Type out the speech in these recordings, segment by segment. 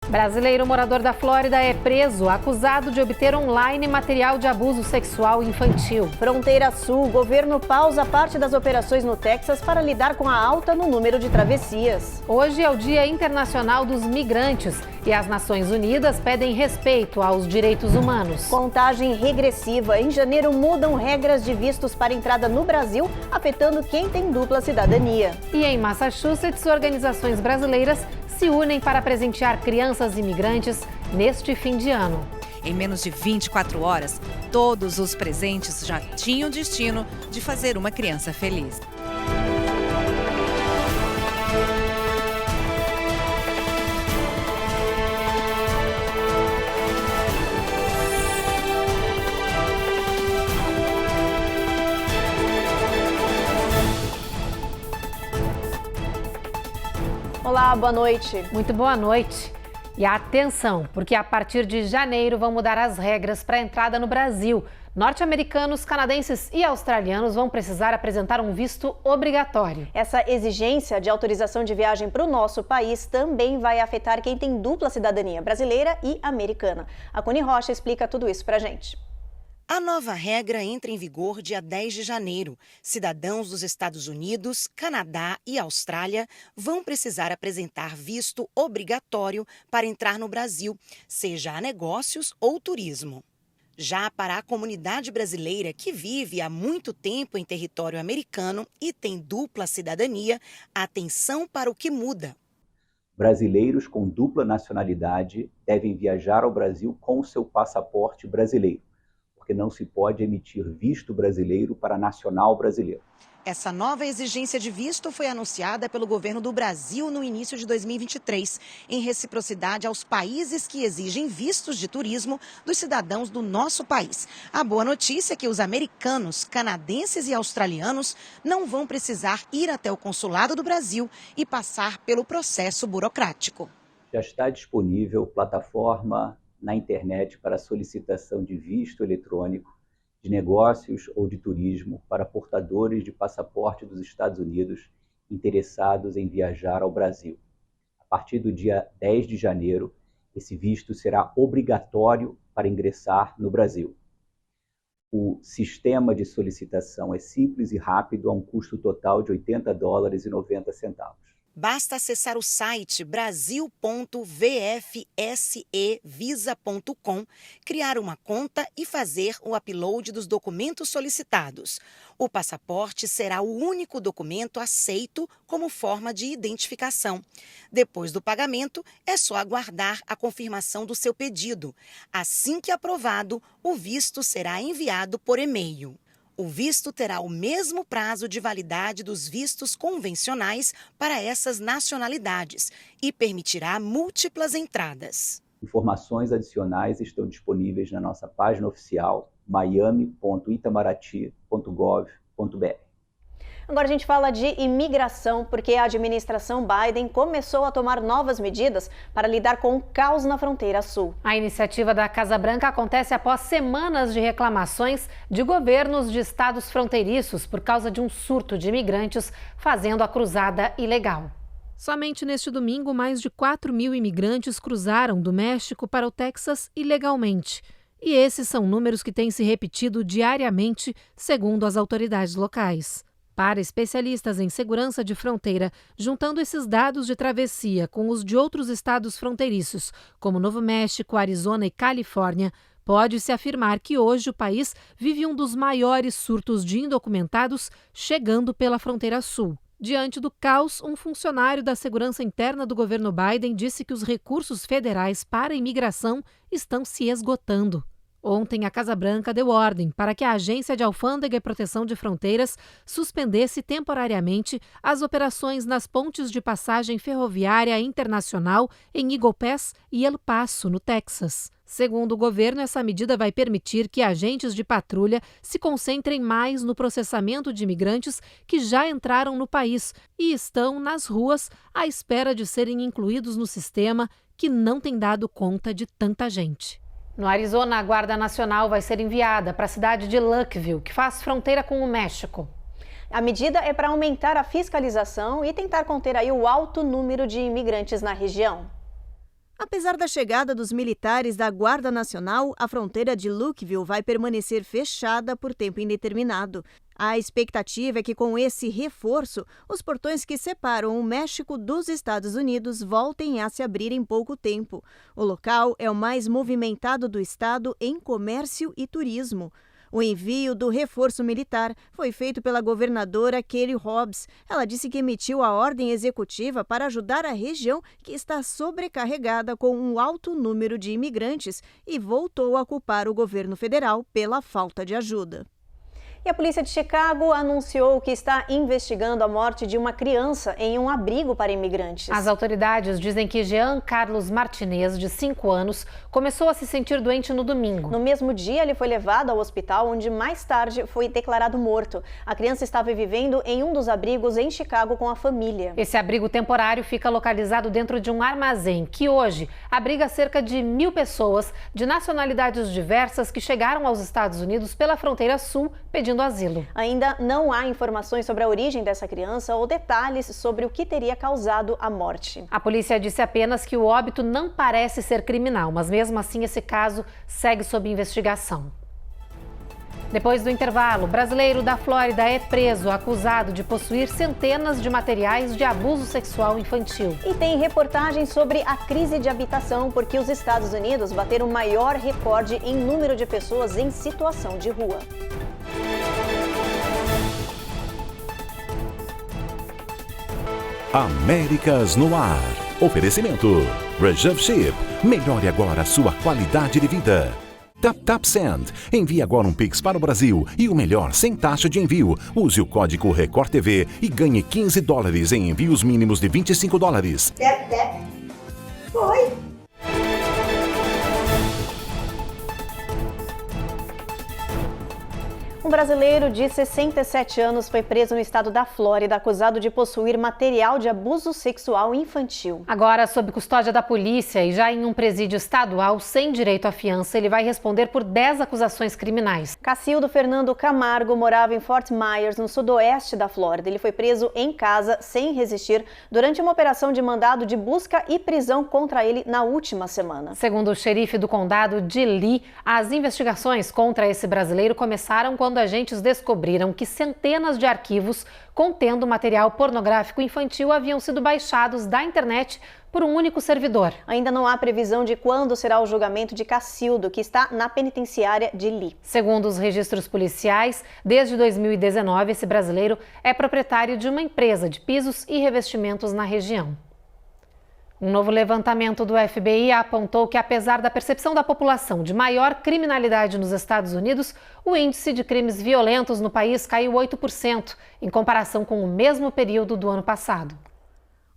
Brasileiro morador da Flórida é preso, acusado de obter online material de abuso sexual infantil. Fronteira Sul, o governo pausa parte das operações no Texas para lidar com a alta no número de travessias. Hoje é o Dia Internacional dos Migrantes e as Nações Unidas pedem respeito aos direitos humanos. Contagem regressiva. Em janeiro mudam regras de vistos para entrada no Brasil, afetando quem tem dupla cidadania. E em Massachusetts, organizações brasileiras se unem para presentear crianças imigrantes neste fim de ano. Em menos de 24 horas, todos os presentes já tinham destino de fazer uma criança feliz. Olá, boa noite. Muito boa noite. E atenção, porque a partir de janeiro vão mudar as regras para a entrada no Brasil. Norte-americanos, canadenses e australianos vão precisar apresentar um visto obrigatório. Essa exigência de autorização de viagem para o nosso país também vai afetar quem tem dupla cidadania brasileira e americana. A Cuni Rocha explica tudo isso para a gente. A nova regra entra em vigor dia 10 de janeiro. Cidadãos dos Estados Unidos, Canadá e Austrália vão precisar apresentar visto obrigatório para entrar no Brasil, seja a negócios ou turismo. Já para a comunidade brasileira que vive há muito tempo em território americano e tem dupla cidadania, atenção para o que muda. Brasileiros com dupla nacionalidade devem viajar ao Brasil com o seu passaporte brasileiro, porque não se pode emitir visto brasileiro para nacional brasileiro. Essa nova exigência de visto foi anunciada pelo governo do Brasil no início de 2023, em reciprocidade aos países que exigem vistos de turismo dos cidadãos do nosso país. A boa notícia é que os americanos, canadenses e australianos não vão precisar ir até o consulado do Brasil e passar pelo processo burocrático. Já está disponível plataforma na internet para solicitação de visto eletrônico de negócios ou de turismo para portadores de passaporte dos Estados Unidos interessados em viajar ao Brasil. A partir do dia 10 de janeiro, esse visto será obrigatório para ingressar no Brasil. O sistema de solicitação é simples e rápido, a um custo total de $80,90. Basta acessar o site brasil.vfsevisa.com, criar uma conta e fazer o upload dos documentos solicitados. O passaporte será o único documento aceito como forma de identificação. Depois do pagamento, é só aguardar a confirmação do seu pedido. Assim que aprovado, o visto será enviado por e-mail. O visto terá o mesmo prazo de validade dos vistos convencionais para essas nacionalidades e permitirá múltiplas entradas. Informações adicionais estão disponíveis na nossa página oficial miami.itamaraty.gov.br. Agora a gente fala de imigração, porque a administração Biden começou a tomar novas medidas para lidar com o caos na fronteira sul. A iniciativa da Casa Branca acontece após semanas de reclamações de governos de estados fronteiriços por causa de um surto de imigrantes fazendo a cruzada ilegal. Somente neste domingo, mais de 4.000 imigrantes cruzaram do México para o Texas ilegalmente. E esses são números que têm se repetido diariamente, segundo as autoridades locais. Para especialistas em segurança de fronteira, juntando esses dados de travessia com os de outros estados fronteiriços, como Novo México, Arizona e Califórnia, pode-se afirmar que hoje o país vive um dos maiores surtos de indocumentados chegando pela fronteira sul. Diante do caos, um funcionário da segurança interna do governo Biden disse que os recursos federais para a imigração estão se esgotando. Ontem, a Casa Branca deu ordem para que a Agência de Alfândega e Proteção de Fronteiras suspendesse temporariamente as operações nas pontes de passagem ferroviária internacional em Eagle Pass e El Paso, no Texas. Segundo o governo, essa medida vai permitir que agentes de patrulha se concentrem mais no processamento de imigrantes que já entraram no país e estão nas ruas à espera de serem incluídos no sistema que não tem dado conta de tanta gente. No Arizona, a Guarda Nacional vai ser enviada para a cidade de Luckville, que faz fronteira com o México. A medida é para aumentar a fiscalização e tentar conter aí o alto número de imigrantes na região. Apesar da chegada dos militares da Guarda Nacional, a fronteira de Lukeville vai permanecer fechada por tempo indeterminado. A expectativa é que, com esse reforço, os portões que separam o México dos Estados Unidos voltem a se abrir em pouco tempo. O local é o mais movimentado do estado em comércio e turismo. O envio do reforço militar foi feito pela governadora Katie Hobbs. Ela disse que emitiu a ordem executiva para ajudar a região, que está sobrecarregada com um alto número de imigrantes, e voltou a culpar o governo federal pela falta de ajuda. E a polícia de Chicago anunciou que está investigando a morte de uma criança em um abrigo para imigrantes. As autoridades dizem que Jean Carlos Martinez, de 5 anos, começou a se sentir doente no domingo. No mesmo dia, ele foi levado ao hospital, onde mais tarde foi declarado morto. A criança estava vivendo em um dos abrigos em Chicago com a família. Esse abrigo temporário fica localizado dentro de um armazém que hoje abriga cerca de 1.000 pessoas de nacionalidades diversas que chegaram aos Estados Unidos pela fronteira sul pedindo asilo. Ainda não há informações sobre a origem dessa criança ou detalhes sobre o que teria causado a morte. A polícia disse apenas que o óbito não parece ser criminal, mas mesmo assim esse caso segue sob investigação. Depois do intervalo, o brasileiro da Flórida é preso, acusado de possuir centenas de materiais de abuso sexual infantil. E tem reportagem sobre a crise de habitação, porque os Estados Unidos bateram o maior recorde em número de pessoas em situação de rua. Américas no Ar. Oferecimento Reserve Ship. Melhore agora a sua qualidade de vida. TapTap Send. Envie agora um Pix para o Brasil e o melhor, sem taxa de envio. Use o código Record TV e ganhe $15 em envios mínimos de $25. Foi. Um brasileiro de 67 anos foi preso no estado da Flórida, acusado de possuir material de abuso sexual infantil. Agora, sob custódia da polícia e já em um presídio estadual sem direito à fiança, ele vai responder por 10 acusações criminais. Cacildo Fernando Camargo morava em Fort Myers, no sudoeste da Flórida. Ele foi preso em casa sem resistir durante uma operação de mandado de busca e prisão contra ele na última semana. Segundo o xerife do condado de Lee, as investigações contra esse brasileiro começaram quando agentes descobriram que centenas de arquivos contendo material pornográfico infantil haviam sido baixados da internet por um único servidor. Ainda não há previsão de quando será o julgamento de Cacildo, que está na penitenciária de Lee. Segundo os registros policiais, desde 2019, esse brasileiro é proprietário de uma empresa de pisos e revestimentos na região. Um novo levantamento do FBI apontou que, apesar da percepção da população de maior criminalidade nos Estados Unidos, o índice de crimes violentos no país caiu 8%, em comparação com o mesmo período do ano passado.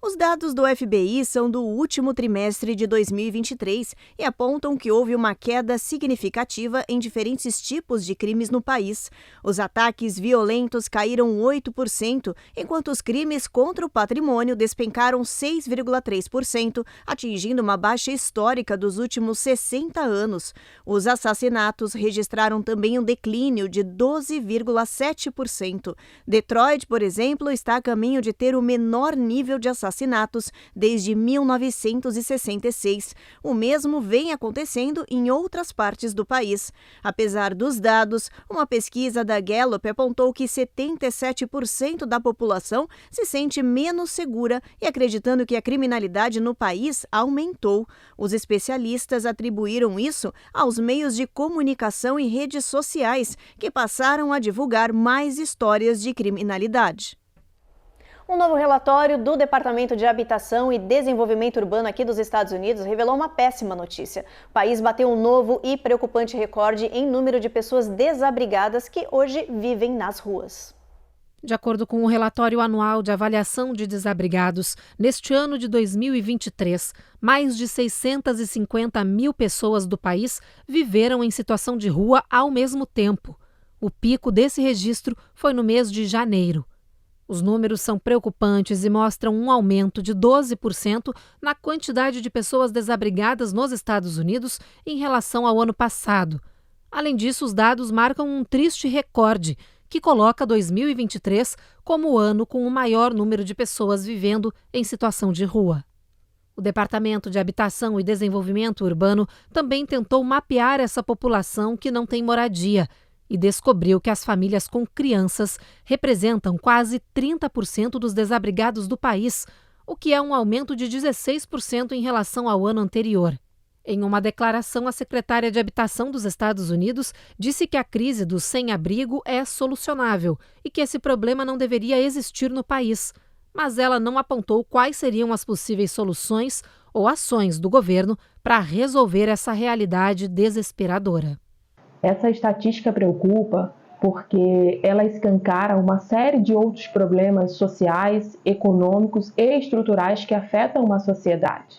Os dados do FBI são do último trimestre de 2023 e apontam que houve uma queda significativa em diferentes tipos de crimes no país. Os ataques violentos caíram 8%, enquanto os crimes contra o patrimônio despencaram 6,3%, atingindo uma baixa histórica dos últimos 60 anos. Os assassinatos registraram também um declínio de 12,7%. Detroit, por exemplo, está a caminho de ter o menor nível de assassinatos desde 1966. O mesmo vem acontecendo em outras partes do país. Apesar dos dados, uma pesquisa da Gallup apontou que 77% da população se sente menos segura e acreditando que a criminalidade no país aumentou. Os especialistas atribuíram isso aos meios de comunicação e redes sociais, que passaram a divulgar mais histórias de criminalidade. Um novo relatório do Departamento de Habitação e Desenvolvimento Urbano aqui dos Estados Unidos revelou uma péssima notícia. O país bateu um novo e preocupante recorde em número de pessoas desabrigadas que hoje vivem nas ruas. De acordo com o relatório anual de avaliação de desabrigados, neste ano de 2023, mais de 650 mil pessoas do país viveram em situação de rua ao mesmo tempo. O pico desse registro foi no mês de janeiro. Os números são preocupantes e mostram um aumento de 12% na quantidade de pessoas desabrigadas nos Estados Unidos em relação ao ano passado. Além disso, os dados marcam um triste recorde, que coloca 2023 como o ano com o maior número de pessoas vivendo em situação de rua. O O Departamento de Habitação e Desenvolvimento Urbano também tentou mapear essa população que não tem moradia e descobriu que as famílias com crianças representam quase 30% dos desabrigados do país, o que é um aumento de 16% em relação ao ano anterior. Em uma declaração, a secretária de Habitação dos Estados Unidos disse que a crise do sem-abrigo é solucionável e que esse problema não deveria existir no país. Mas ela não apontou quais seriam as possíveis soluções ou ações do governo para resolver essa realidade desesperadora. Essa estatística preocupa porque ela escancara uma série de outros problemas sociais, econômicos e estruturais que afetam uma sociedade.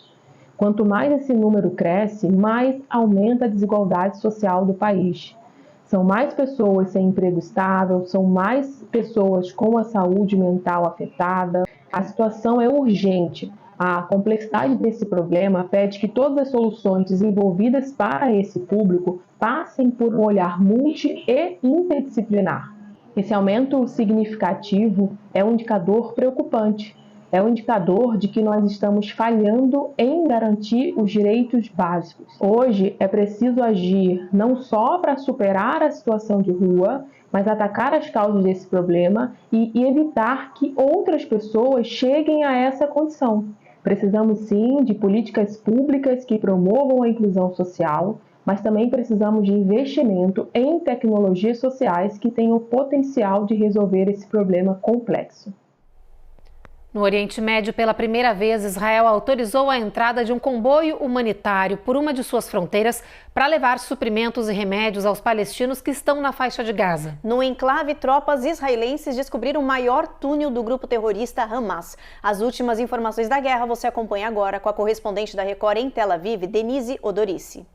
Quanto mais esse número cresce, mais aumenta a desigualdade social do país. São mais pessoas sem emprego estável, são mais pessoas com a saúde mental afetada. A situação é urgente. A complexidade desse problema pede que todas as soluções desenvolvidas para esse público passem por um olhar multi e interdisciplinar. Esse aumento significativo é um indicador preocupante. É um indicador de que nós estamos falhando em garantir os direitos básicos. Hoje é preciso agir não só para superar a situação de rua, mas atacar as causas desse problema e evitar que outras pessoas cheguem a essa condição. Precisamos sim de políticas públicas que promovam a inclusão social, mas também precisamos de investimento em tecnologias sociais que tenham o potencial de resolver esse problema complexo. No Oriente Médio, pela primeira vez, Israel autorizou a entrada de um comboio humanitário por uma de suas fronteiras para levar suprimentos e remédios aos palestinos que estão na faixa de Gaza. No enclave, tropas israelenses descobriram o maior túnel do grupo terrorista Hamas. As últimas informações da guerra você acompanha agora com a correspondente da Record em Tel Aviv, Denise Odorici.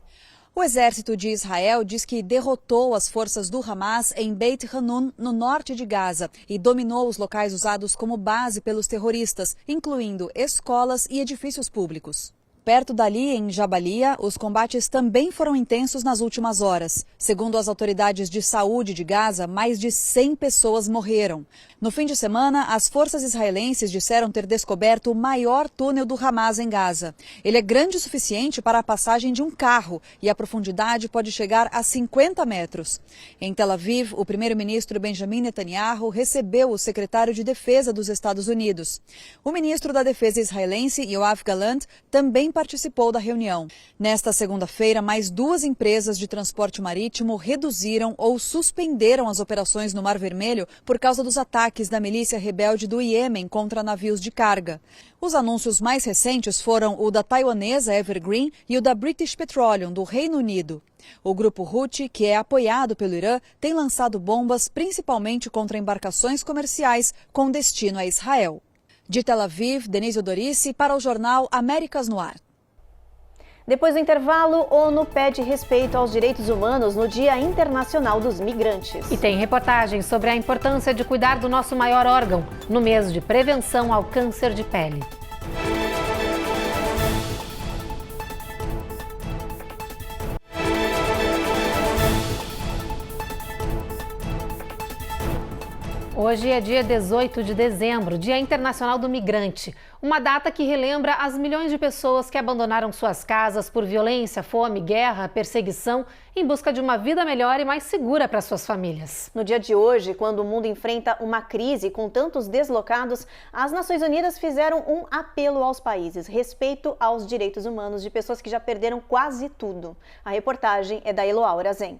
O exército de Israel diz que derrotou as forças do Hamas em Beit Hanun, no norte de Gaza, e dominou os locais usados como base pelos terroristas, incluindo escolas e edifícios públicos. Perto dali, em Jabalia, os combates também foram intensos nas últimas horas. Segundo as autoridades de saúde de Gaza, mais de 100 pessoas morreram. No fim de semana, as forças israelenses disseram ter descoberto o maior túnel do Hamas em Gaza. Ele é grande o suficiente para a passagem de um carro e a profundidade pode chegar a 50 metros. Em Tel Aviv, o primeiro-ministro Benjamin Netanyahu recebeu o secretário de Defesa dos Estados Unidos. O ministro da Defesa israelense, Yoav Gallant, também participou da reunião. Nesta segunda-feira, mais 2 empresas de transporte marítimo reduziram ou suspenderam as operações no Mar Vermelho por causa dos ataques da milícia rebelde do Iêmen contra navios de carga. Os anúncios mais recentes foram o da taiwanesa Evergreen e o da British Petroleum, do Reino Unido. O grupo Houthi, que é apoiado pelo Irã, tem lançado bombas principalmente contra embarcações comerciais com destino a Israel. De Tel Aviv, Denise Odorici para o jornal Américas no Ar. Depois do intervalo, ONU pede respeito aos direitos humanos no Dia Internacional dos Migrantes. E tem reportagem sobre a importância de cuidar do nosso maior órgão no mês de prevenção ao câncer de pele. Hoje é dia 18 de dezembro, Dia Internacional do Migrante. Uma data que relembra as milhões de pessoas que abandonaram suas casas por violência, fome, guerra, perseguição, em busca de uma vida melhor e mais segura para suas famílias. No dia de hoje, quando o mundo enfrenta uma crise com tantos deslocados, as Nações Unidas fizeram um apelo aos países: respeito aos direitos humanos de pessoas que já perderam quase tudo. A reportagem é da Eloá Orazen.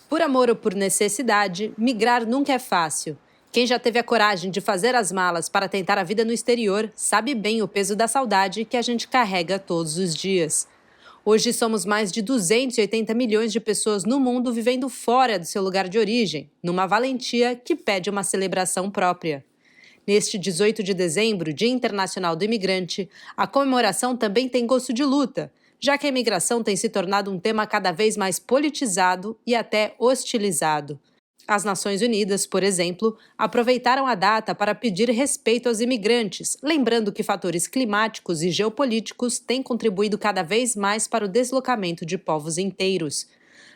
Por amor ou por necessidade, migrar nunca é fácil. Quem já teve a coragem de fazer as malas para tentar a vida no exterior sabe bem o peso da saudade que a gente carrega todos os dias. Hoje somos mais de 280 milhões de pessoas no mundo vivendo fora do seu lugar de origem, numa valentia que pede uma celebração própria. Neste 18 de dezembro, Dia Internacional do Imigrante, a comemoração também tem gosto de luta, já que a imigração tem se tornado um tema cada vez mais politizado e até hostilizado. As Nações Unidas, por exemplo, aproveitaram a data para pedir respeito aos imigrantes, lembrando que fatores climáticos e geopolíticos têm contribuído cada vez mais para o deslocamento de povos inteiros.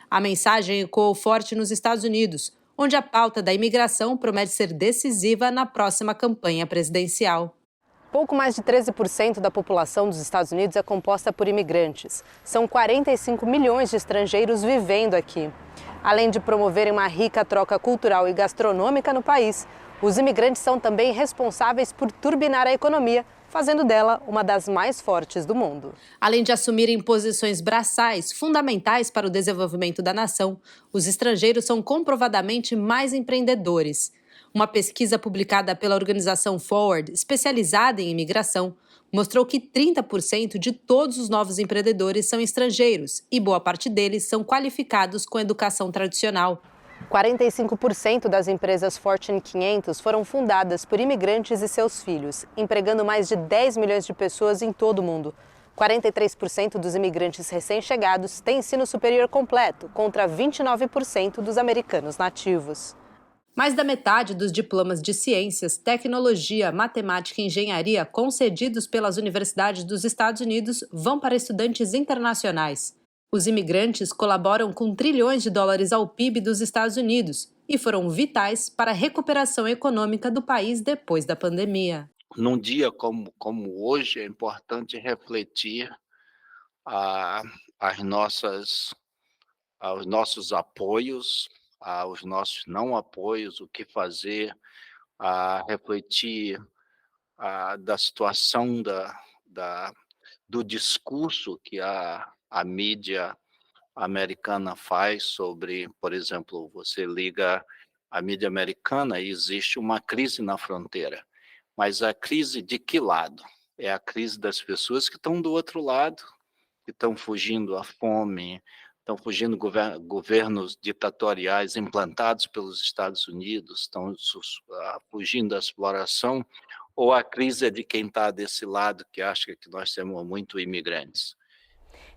A mensagem ecoou forte nos Estados Unidos, onde a pauta da imigração promete ser decisiva na próxima campanha presidencial. Pouco mais de 13% da população dos Estados Unidos é composta por imigrantes. São 45 milhões de estrangeiros vivendo aqui. Além de promoverem uma rica troca cultural e gastronômica no país, os imigrantes são também responsáveis por turbinar a economia, fazendo dela uma das mais fortes do mundo. Além de assumirem posições braçais fundamentais para o desenvolvimento da nação, os estrangeiros são comprovadamente mais empreendedores. Uma pesquisa publicada pela organização Forward, especializada em imigração, mostrou que 30% de todos os novos empreendedores são estrangeiros e boa parte deles são qualificados com educação tradicional. 45% das empresas Fortune 500 foram fundadas por imigrantes e seus filhos, empregando mais de 10 milhões de pessoas em todo o mundo. 43% dos imigrantes recém-chegados têm ensino superior completo, contra 29% dos americanos nativos. Mais da metade dos diplomas de ciências, tecnologia, matemática e engenharia concedidos pelas universidades dos Estados Unidos vão para estudantes internacionais. Os imigrantes colaboram com trilhões de dólares ao PIB dos Estados Unidos e foram vitais para a recuperação econômica do país depois da pandemia. Num dia como hoje, é importante refletir aos nossos apoios, aos nossos não apoios, o que fazer, refletir da situação do discurso que a mídia americana faz sobre, por exemplo, você liga a mídia americana e existe uma crise na fronteira, mas a crise de que lado? É a crise das pessoas que estão do outro lado, que estão fugindo à fome, estão fugindo governos ditatoriais implantados pelos Estados Unidos, estão fugindo da exploração, ou a crise é de quem está desse lado, que acha que nós temos muito imigrantes?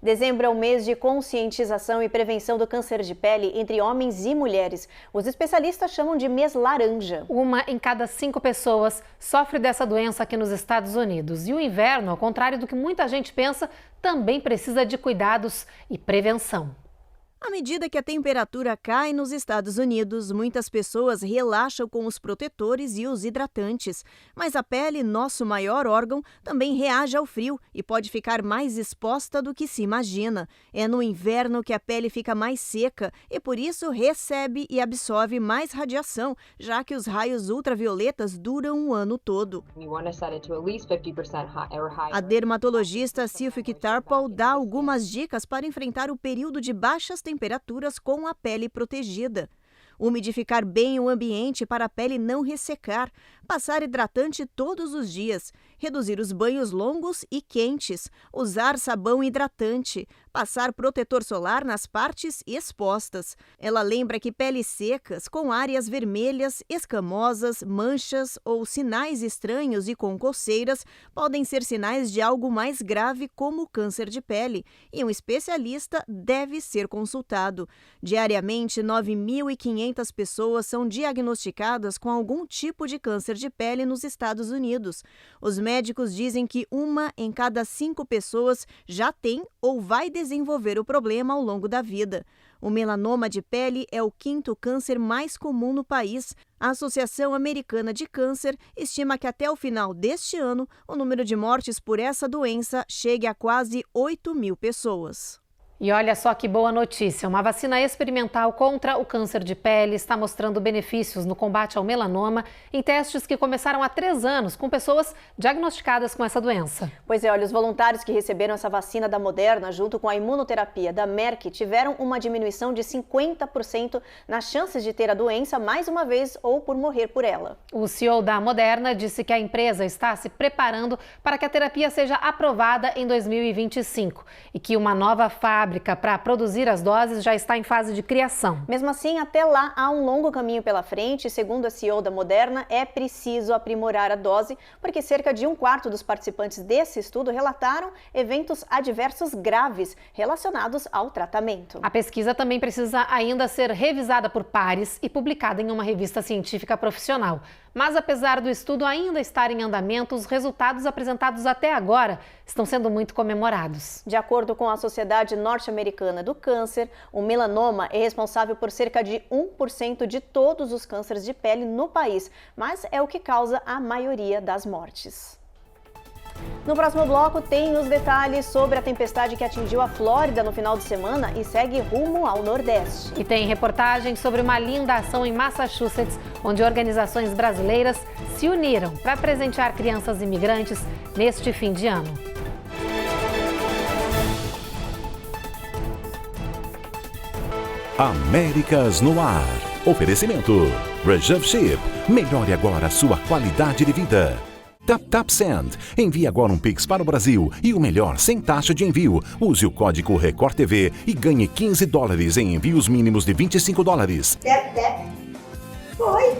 Dezembro é o mês de conscientização e prevenção do câncer de pele entre homens e mulheres. Os especialistas chamam de mês laranja. 1 em cada 5 pessoas sofre dessa doença aqui nos Estados Unidos. E o inverno, ao contrário do que muita gente pensa, também precisa de cuidados e prevenção. À medida que a temperatura cai nos Estados Unidos, muitas pessoas relaxam com os protetores e os hidratantes. Mas a pele, nosso maior órgão, também reage ao frio e pode ficar mais exposta do que se imagina. É no inverno que a pele fica mais seca e, por isso, recebe e absorve mais radiação, já que os raios ultravioletas duram o ano todo. A dermatologista Sylvie Tarpal dá algumas dicas para enfrentar o período de baixas temperaturas com a pele protegida. Umidificar bem o ambiente para a pele não ressecar, passar hidratante todos os dias, reduzir os banhos longos e quentes, usar sabão hidratante, passar protetor solar nas partes expostas. Ela lembra que peles secas, com áreas vermelhas, escamosas, manchas ou sinais estranhos e com coceiras podem ser sinais de algo mais grave como câncer de pele, e um especialista deve ser consultado. Diariamente, 9.500 pessoas são diagnosticadas com algum tipo de câncer de pele nos Estados Unidos. Os médicos dizem que 1 em cada 5 pessoas já tem ou vai desenvolver o problema ao longo da vida. O melanoma de pele é o 5º câncer mais comum no país. A Associação Americana de Câncer estima que até o final deste ano, o número de mortes por essa doença chegue a quase 8.000 pessoas. E olha só que boa notícia, uma vacina experimental contra o câncer de pele está mostrando benefícios no combate ao melanoma em testes que começaram há 3 anos com pessoas diagnosticadas com essa doença. Pois é, olha, os voluntários que receberam essa vacina da Moderna junto com a imunoterapia da Merck tiveram uma diminuição de 50% nas chances de ter a doença mais uma vez ou por morrer por ela. O CEO da Moderna disse que a empresa está se preparando para que a terapia seja aprovada em 2025 e que uma nova fábrica para produzir as doses já está em fase de criação. Mesmo assim, até lá há um longo caminho pela frente. Segundo a CEO da Moderna, é preciso aprimorar a dose, porque cerca de 1/4 dos participantes desse estudo relataram eventos adversos graves relacionados ao tratamento. A pesquisa também precisa ainda ser revisada por pares e publicada em uma revista científica profissional. Mas apesar do estudo ainda estar em andamento, os resultados apresentados até agora estão sendo muito comemorados. De acordo com a Sociedade Norte-Americana do Câncer, o melanoma é responsável por cerca de 1% de todos os cânceres de pele no país, mas é o que causa a maioria das mortes. No próximo bloco tem os detalhes sobre a tempestade que atingiu a Flórida no final de semana e segue rumo ao Nordeste. E tem reportagem sobre uma linda ação em Massachusetts, onde organizações brasileiras se uniram para presentear crianças imigrantes neste fim de ano. Américas no Ar. Oferecimento. Reserve Ship. Melhore agora a sua qualidade de vida. TapTap Send. Envie agora um Pix para o Brasil e o melhor sem taxa de envio. Use o código Record TV e ganhe $15 em envios mínimos de $25. Tap. Foi.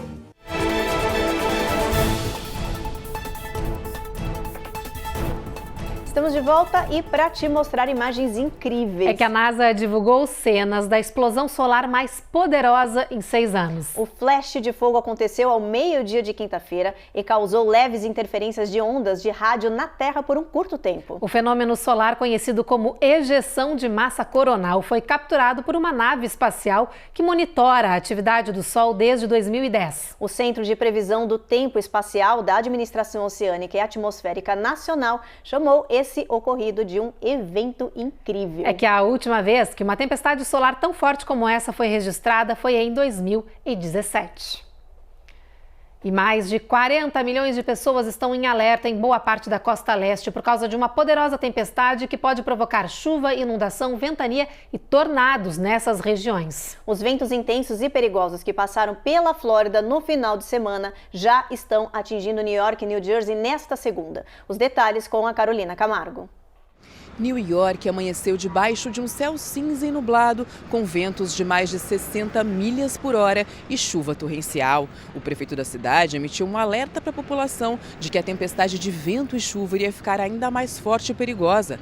Estamos de volta e para te mostrar imagens incríveis. É que a NASA divulgou cenas da explosão solar mais poderosa em 6 anos. O flash de fogo aconteceu ao meio-dia de quinta-feira e causou leves interferências de ondas de rádio na Terra por um curto tempo. O fenômeno solar, conhecido como ejeção de massa coronal, foi capturado por uma nave espacial que monitora a atividade do Sol desde 2010. O Centro de Previsão do Tempo Espacial da Administração Oceânica e Atmosférica Nacional chamou esse ocorrido de um evento incrível. É que a última vez que uma tempestade solar tão forte como essa foi registrada foi em 2017. E mais de 40 milhões de pessoas estão em alerta em boa parte da costa leste por causa de uma poderosa tempestade que pode provocar chuva, inundação, ventania e tornados nessas regiões. Os ventos intensos e perigosos que passaram pela Flórida no final de semana já estão atingindo New York e New Jersey nesta segunda. Os detalhes com a Carolina Camargo. New York amanheceu debaixo de um céu cinza e nublado, com ventos de mais de 60 milhas por hora e chuva torrencial. O prefeito da cidade emitiu um alerta para a população de que a tempestade de vento e chuva iria ficar ainda mais forte e perigosa.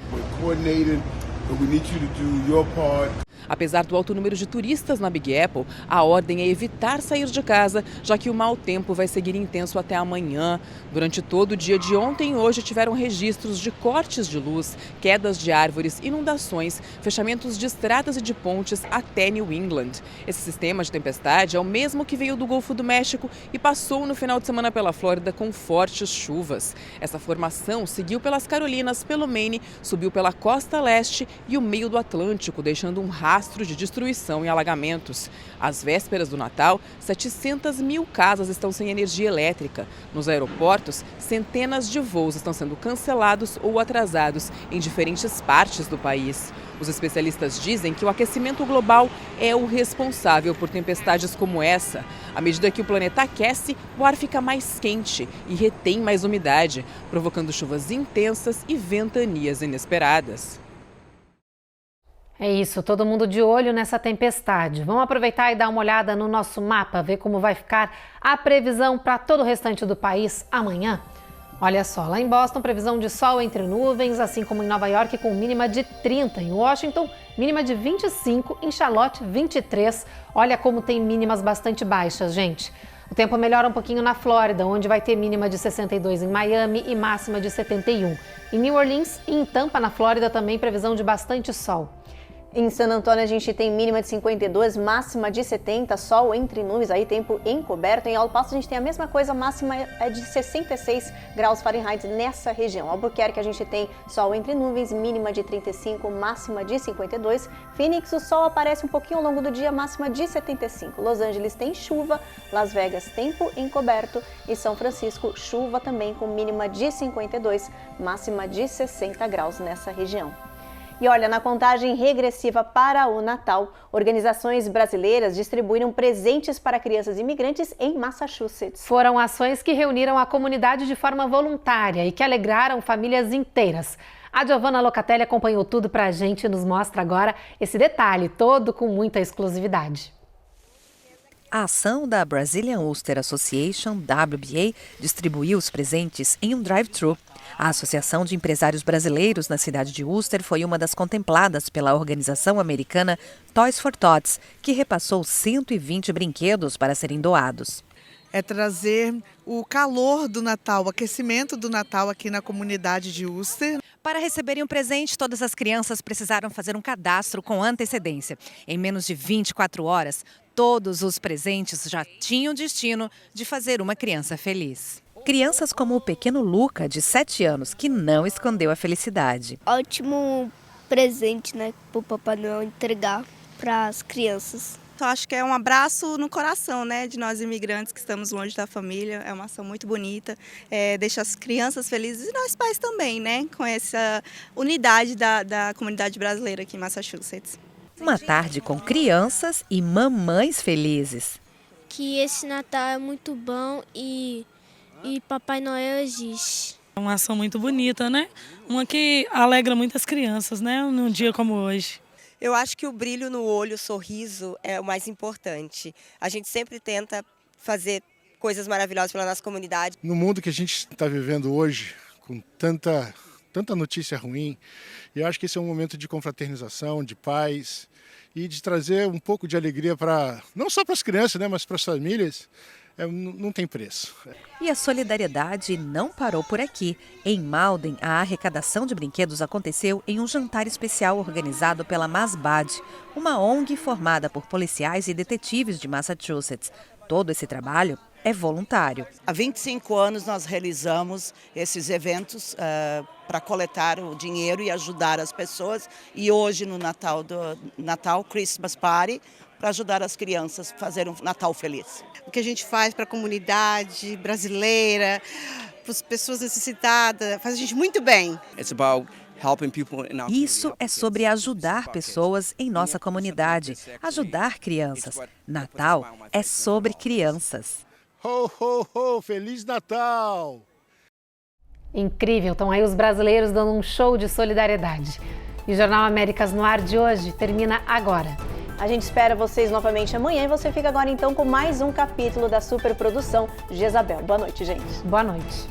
Apesar do alto número de turistas na Big Apple, a ordem é evitar sair de casa, já que o mau tempo vai seguir intenso até amanhã. Durante todo o dia de ontem e hoje tiveram registros de cortes de luz, quedas de árvores, inundações, fechamentos de estradas e de pontes até New England. Esse sistema de tempestade é o mesmo que veio do Golfo do México e passou no final de semana pela Flórida com fortes chuvas. Essa formação seguiu pelas Carolinas, pelo Maine, subiu pela costa leste e o meio do Atlântico, deixando um rastro de destruição e alagamentos. Às vésperas do Natal, 700 mil casas estão sem energia elétrica. Nos aeroportos, centenas de voos estão sendo cancelados ou atrasados em diferentes partes do país. Os especialistas dizem que o aquecimento global é o responsável por tempestades como essa. À medida que o planeta aquece, o ar fica mais quente e retém mais umidade, provocando chuvas intensas e ventanias inesperadas. É isso, todo mundo de olho nessa tempestade. Vamos aproveitar e dar uma olhada no nosso mapa, ver como vai ficar a previsão para todo o restante do país amanhã. Olha só, lá em Boston, previsão de sol entre nuvens, assim como em Nova York, com mínima de 30. Em Washington, mínima de 25. Em Charlotte, 23. Olha como tem mínimas bastante baixas, gente. O tempo melhora um pouquinho na Flórida, onde vai ter mínima de 62 em Miami e máxima de 71. Em New Orleans e em Tampa, na Flórida, também previsão de bastante sol. Em San Antônio, a gente tem mínima de 52, máxima de 70, sol entre nuvens, aí tempo encoberto. Em El Paso, a gente tem a mesma coisa, máxima é de 66 graus Fahrenheit nessa região. Albuquerque, a gente tem sol entre nuvens, mínima de 35, máxima de 52. Phoenix, o sol aparece um pouquinho ao longo do dia, máxima de 75. Los Angeles tem chuva, Las Vegas, tempo encoberto e São Francisco, chuva também com mínima de 52, máxima de 60 graus nessa região. E olha, na contagem regressiva para o Natal, organizações brasileiras distribuíram presentes para crianças imigrantes em Massachusetts. Foram ações que reuniram a comunidade de forma voluntária e que alegraram famílias inteiras. A Giovanna Locatelli acompanhou tudo pra gente e nos mostra agora esse detalhe todo com muita exclusividade. A ação da Brazilian Ulster Association, WBA, distribuiu os presentes em um drive-thru. A Associação de Empresários Brasileiros na cidade de Ulster foi uma das contempladas pela organização americana Toys for Tots, que repassou 120 brinquedos para serem doados. É trazer o calor do Natal, o aquecimento do Natal aqui na comunidade de Ulster. Para receberem um presente, todas as crianças precisaram fazer um cadastro com antecedência. Em menos de 24 horas, todos os presentes já tinham destino de fazer uma criança feliz. Crianças como o pequeno Luca, de 7 anos, que não escondeu a felicidade. Ótimo presente, né, para o Papai Noel entregar para as crianças. Eu acho que é um abraço no coração, né, de nós imigrantes que estamos longe da família. É uma ação muito bonita, deixa as crianças felizes e nós pais também, né, com essa unidade da comunidade brasileira aqui em Massachusetts. Uma tarde com crianças e mamães felizes. Que esse Natal é muito bom e Papai Noel existe. É uma ação muito bonita, né? Uma que alegra muitas crianças, né, num dia como hoje. Eu acho que o brilho no olho, o sorriso é o mais importante. A gente sempre tenta fazer coisas maravilhosas pela nossa comunidade. No mundo que a gente está vivendo hoje, com tanta notícia ruim, eu acho que esse é um momento de confraternização, de paz e de trazer um pouco de alegria para não só para as crianças, né, mas para as famílias. Não tem preço. E a solidariedade não parou por aqui. Em Malden, a arrecadação de brinquedos aconteceu em um jantar especial organizado pela Masbad, uma ONG formada por policiais e detetives de Massachusetts. Todo esse trabalho é voluntário. Há 25 anos nós realizamos esses eventos para coletar o dinheiro e ajudar as pessoas. E hoje no Natal Christmas Party, para ajudar as crianças a fazer um Natal feliz. O que a gente faz para a comunidade brasileira, para as pessoas necessitadas, faz a gente muito bem. Isso é sobre ajudar pessoas em nossa comunidade, ajudar crianças. Natal é sobre crianças. Ho, ho, ho! Feliz Natal! Incrível, estão aí os brasileiros dando um show de solidariedade. E o Jornal Américas no Ar de hoje termina agora. A gente espera vocês novamente amanhã e você fica agora então com mais um capítulo da superprodução Jezabel. Boa noite, gente. Boa noite.